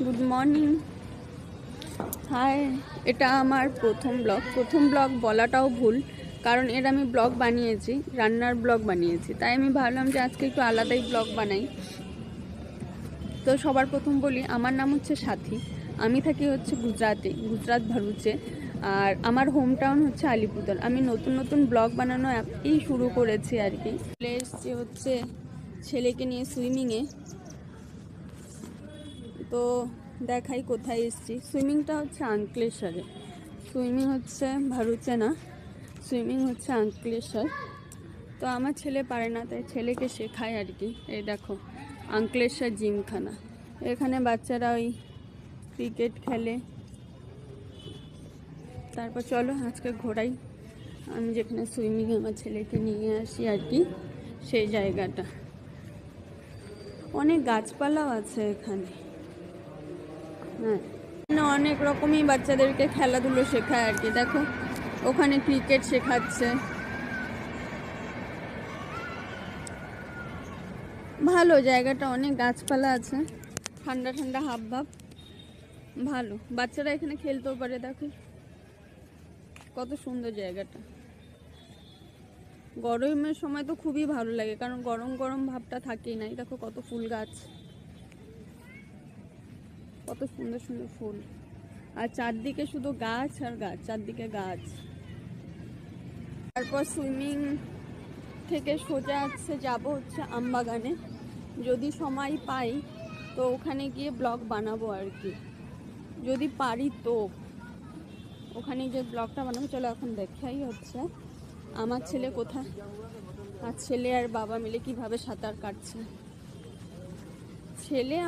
Good morning. High, এটা আমার প্রথম ব্লগ বলাটাও ভুল, কারণ এর আমি ব্লগ বানিয়েছি, রান্নার ব্লগ বানিয়েছি, তাই আমি ভাবলাম যে আজকে একটু আলাদাই ব্লগ বানাই। তো সবার প্রথম বলি, আমার নাম হচ্ছে সাথী, আমি থাকি হচ্ছে গুজরাট ভরুচে, আর আমার হোম টাউন হচ্ছে আলিপুরদুয়ার। আমি নতুন ব্লগ বানানো এই শুরু করেছি আর কি। চলে এসছি হচ্ছে ছেলেকে নিয়ে সুইমিংয়ে। তো দেখাই কোথায় এসছি। সুইমিংটা হচ্ছে আঙ্কলেশ্বরে, সুইমিং হচ্ছে ভরুচে না, সুইমিং হচ্ছে আঙ্কলেশ্বর। তো আমার ছেলে পারে না, তাই ছেলেকে শেখায় আর কি। এই দেখো আঙ্কলেশ্বর জিমখানা, এখানে বাচ্চারা ওই ক্রিকেট খেলে। তারপর চলো আজকে ঘোরাই, আমি যেখানে সুইমিংয়ে আমার ছেলেকে নিয়ে আসি আর কি, সেই জায়গাটা। অনেক গাছপালাও আছে এখানে। হ্যাঁ, অনেক রকমই বাচ্চাদেরকে খেলাধুলো শেখায় আর কি। দেখো ওখানে ক্রিকেট শেখাচ্ছে, ভালো জায়গাটা, অনেক গাছপালা আছে, ঠান্ডা ঠান্ডা হাব ভাব, ভালো। বাচ্চারা এখানে খেলতেও পারে, দেখো কত সুন্দর জায়গাটা। গরমের সময় তো খুবই ভালো লাগে, কারণ গরম গরম ভাবটা থাকেই নাই। দেখো কত ফুল গাছ, কত সুন্দর সুন্দর ফুল, আর চারদিকে শুধু গাছ আর গাছ, চারদিকে গাছ। তারপর সুইমিং থেকে সোজা আছে যাব হচ্ছে আমবাগানে, যদি সময় পাই তো ওখানে গিয়ে ব্লগ বানাবো আর কি, যদি পারি তো ওখানে গিয়ে ব্লগটা বানাবো। চলো এখন দেখাই হচ্ছে আমার ছেলে কোথায়, আর ছেলে আর বাবা মিলে কিভাবে সাঁতার কাটছে।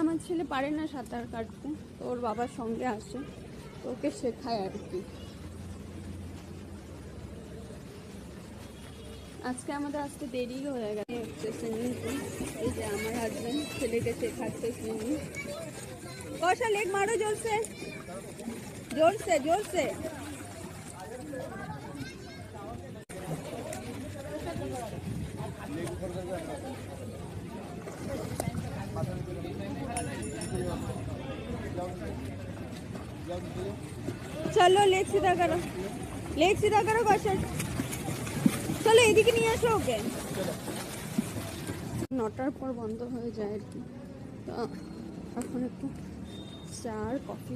আমার ছেলে পারে না সাঁতার কাটতে, তো ওর বাবার সঙ্গে আসে, তো ওকে শেখায় আর কি। আজকে আমাদের আসতে দেরি হয়ে গেছে হচ্ছে সুইমিং পুল। এই যে আমার হাজব্যান্ড ছেলেকে শেখাচ্ছে সুইমিং। কষা লেগ মারো জোরসে জোরসে জোরসে। চলো লেগ সিধা করো কষা। চলো এদিকে নিয়ে আসো ওকে। 9টার পর বন্ধ হয়ে যায় আর কি। তো এখন একটু চা আর কফি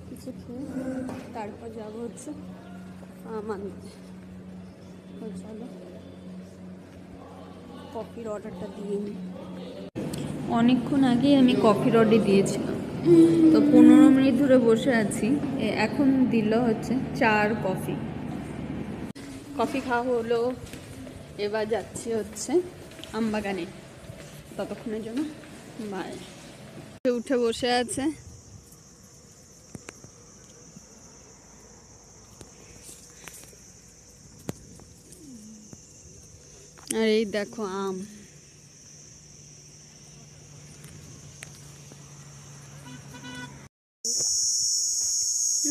কিছু খেয়ে তারপর যাবো হচ্ছে আনতে। তো চলো কফির অর্ডারটা দিয়ে নিই। অনেকক্ষণ আগেই আমি কফির অর্ডার দিয়েছিলাম, তো 15 মিনিট ধরে বসে আছি। এখন দিল হচ্ছে চা আর কফি খাওয়া হলো। এবার যাচ্ছি হচ্ছে আমবাগানে, ততক্ষণের জন্য বাই। উঠে বসে আছে, আর এই দেখো আম।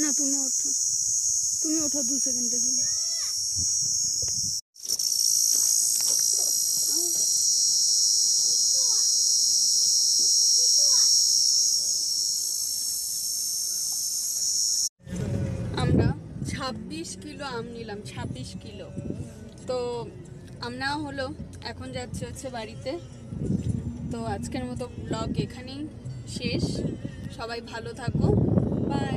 না তুমি ওঠো 2 সেকেন্ডের জন্য। আমরা 26 কিলো আম নিলাম, 26 কিলো। তো আম নেওয়া হলো, এখন যাচ্ছে হচ্ছে বাড়িতে। তো আজকের মতো ব্লগ এখানেই শেষ। সবাই ভালো থাকো, বাই।